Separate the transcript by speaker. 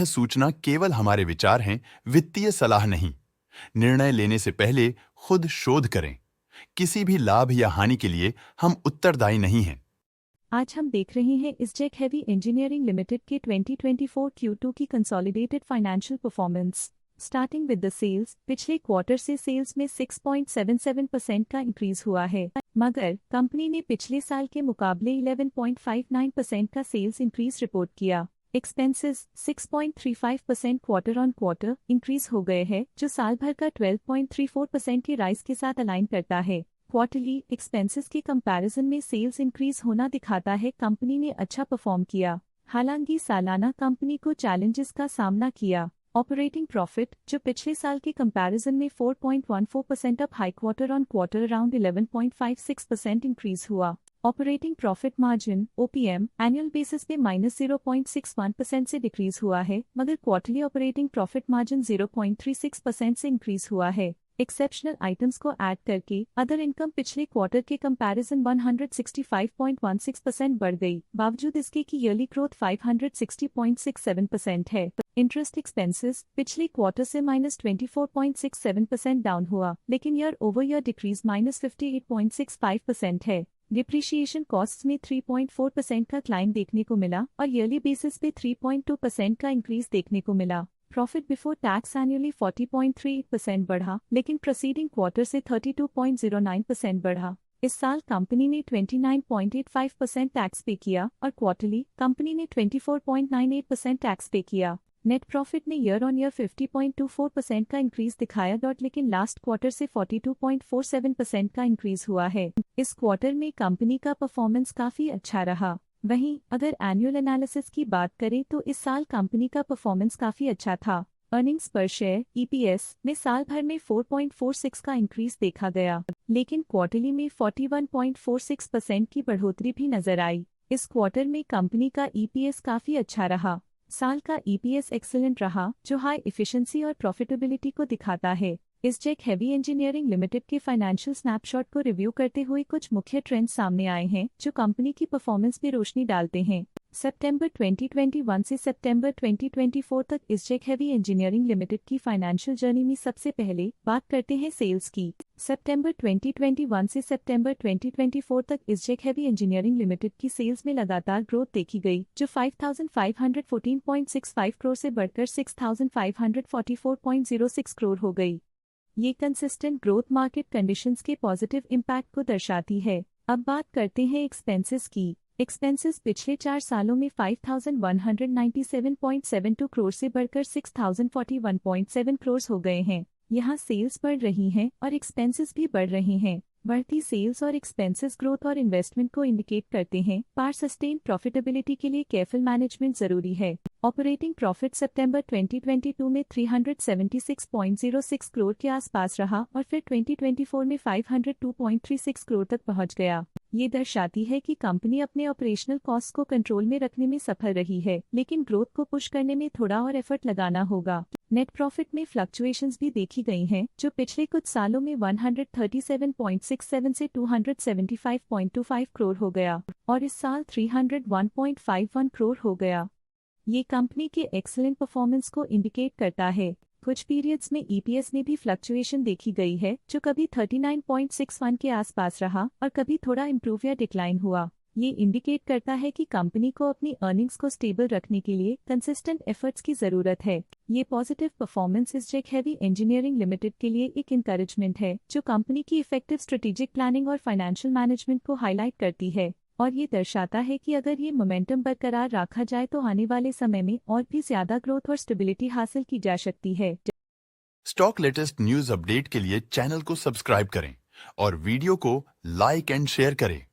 Speaker 1: सूचना केवल हमारे विचार हैं, वित्तीय सलाह नहीं। निर्णय लेने से पहले खुद शोध करें। किसी भी लाभ या हानि के लिए हम उत्तरदायी नहीं हैं।
Speaker 2: आज हम देख रहे हैं इसजेक हेवी इंजीनियरिंग लिमिटेड के 2024 Q2 की consolidated financial performance. Starting with the sales, पिछले क्वार्टर से सेल्स में 6.77% का इंक्रीज हुआ है, मगर कंपनी ने पिछले साल के मुकाबले 11.59% का सेल्स इंक्रीज रिपोर्ट किया। Expenses 6.35% quarter on quarter increase हो गए हैं, जो साल भर का 12.34% की राइज के साथ अलाइन करता है। क्वार्टरली एक्सपेंसेस के कंपैरिजन में सेल्स इंक्रीज होना दिखाता है कंपनी ने अच्छा परफॉर्म किया। हालांकि सालाना कंपनी को चैलेंजेस का सामना किया। ऑपरेटिंग प्रॉफिट, जो पिछले साल के कंपैरिजन में 4.14% up high quarter on quarter around 11.56% increase हुआ। Operating profit margin OPM annual basis पे -0.61% से डिक्रीज हुआ है, मगर क्वार्टरली ऑपरेटिंग प्रॉफिट मार्जिन 0.36% से इंक्रीज हुआ है। एक्सेप्शनल आइटम्स को ऐड करके अदर इनकम पिछले क्वार्टर के कंपैरिजन 165.16% बढ़ गई, बावजूद इसके कि ईयरली ग्रोथ 560.67% है। इंटरेस्ट एक्सपेंसेस पिछले क्वार्टर से -24.67% डाउन हुआ, लेकिन ईयर ओवर ईयर डिक्रीज -58.65% है। डिप्रिशिएशन कॉस्ट्स में 3.4% का क्लाइम देखने को मिला और ईयरली बेसिस पे 3.2% का इंक्रीज देखने को मिला। प्रॉफिट बिफोर टैक्स एनुअली 40.38% बढ़ा, लेकिन प्रीसीडिंग क्वार्टर से 32.09% बढ़ा। इस साल कंपनी ने 29.85% टैक्स पे किया और क्वार्टरली कंपनी ने 24.98% टैक्स पे किया। नेट प्रॉफिट ने ईयर ऑन ईयर 50.24% का इंक्रीज दिखाया, लेकिन लास्ट क्वार्टर से 42.47% का इंक्रीज हुआ है। इस क्वार्टर में कंपनी का परफॉर्मेंस काफी अच्छा रहा। वहीं अगर एनुअल एनालिसिस की बात करें तो इस साल कंपनी का परफॉर्मेंस काफी अच्छा था। अर्निंग्स पर शेयर EPS में साल भर में 4.46 का इंक्रीज देखा गया, लेकिन क्वार्टरली में 41.46% की बढ़ोतरी भी नजर आई। इस क्वार्टर में कंपनी का EPS काफी अच्छा रहा। साल का EPS एक्सीलेंट रहा, जो हाई एफिशिएंसी और प्रॉफिटेबिलिटी को दिखाता है। इसजेक हेवी इंजीनियरिंग लिमिटेड के फाइनेंशियल स्नैपशॉट को रिव्यू करते हुए कुछ मुख्य ट्रेंड्स सामने आए हैं, जो कंपनी की परफॉर्मेंस पे रोशनी डालते हैं। सितंबर 2021 से सितंबर 2024 तक इसजेक हेवी इंजीनियरिंग लिमिटेड की फाइनेंशियल जर्नी में सबसे पहले बात करते हैं सेल्स की। सितंबर 2021 से सितंबर 2024 तक इसजेक हेवी इंजीनियरिंग लिमिटेड की सेल्स में लगातार ग्रोथ देखी गई, जो 5,514.65 करोड़ से बढ़कर 6,544.06 करोड़ हो गई। ये कंसिस्टेंट ग्रोथ मार्केट कंडीशंस के पॉजिटिव इम्पैक्ट को दर्शाती है। अब बात करते हैं एक्सपेंसेस की। एक्सपेंसेस पिछले 4 सालों में 5,197.72 करोड़ से बढ़कर 6,041.7 करोड़ हो गए हैं। यहाँ सेल्स बढ़ रही हैं और एक्सपेंसेस भी बढ़ रहे हैं। बढ़ती सेल्स और एक्सपेंसेस ग्रोथ और इन्वेस्टमेंट को इंडिकेट करते हैं, पर सस्टेन प्रॉफिटेबिलिटी के लिए केयरफुल मैनेजमेंट जरूरी है। ऑपरेटिंग प्रॉफिट सितंबर 2022 में 376.06 करोड़ के आसपास रहा और फिर 2024 में 502.36 करोड़ तक पहुंच गया। ये दर्शाती है कि कंपनी अपने ऑपरेशनल कॉस्ट को कंट्रोल में रखने में सफल रही है, लेकिन ग्रोथ को पुश करने में थोड़ा और एफर्ट लगाना होगा। नेट प्रॉफिट में फ्लक्चुएशंस भी देखी गई हैं, जो पिछले कुछ सालों में 137.67 से 275.25 करोड़ हो गया और इस साल 301.51 करोड़ हो गया। ये कंपनी के एक्सीलेंट परफॉर्मेंस को इंडिकेट करता है। कुछ पीरियड्स में EPS में भी फ्लक्चुएशन देखी गई है, जो कभी 39.61 के आसपास रहा और कभी थोड़ा इम्प्रूव या डिक्लाइन हुआ। ये इंडिकेट करता है कि कंपनी को अपनी अर्निंग्स को स्टेबल रखने के लिए कंसिस्टेंट एफर्ट्स की जरूरत है। ये पॉजिटिव परफॉर्मेंस इसजेक हेवी इंजीनियरिंग लिमिटेड के लिए एक इंकरेजमेंट है, जो कंपनी की इफेक्टिव स्ट्रेटेजिक प्लानिंग और फाइनेंशियल मैनेजमेंट को हाईलाइट करती है और ये दर्शाता है कि अगर ये मोमेंटम बरकरार रखा जाए तो आने वाले समय में और भी ज्यादा ग्रोथ और स्टेबिलिटी हासिल की जा सकती है।
Speaker 1: स्टॉक लेटेस्ट न्यूज अपडेट के लिए चैनल को सब्सक्राइब करें और वीडियो को लाइक एंड शेयर करें।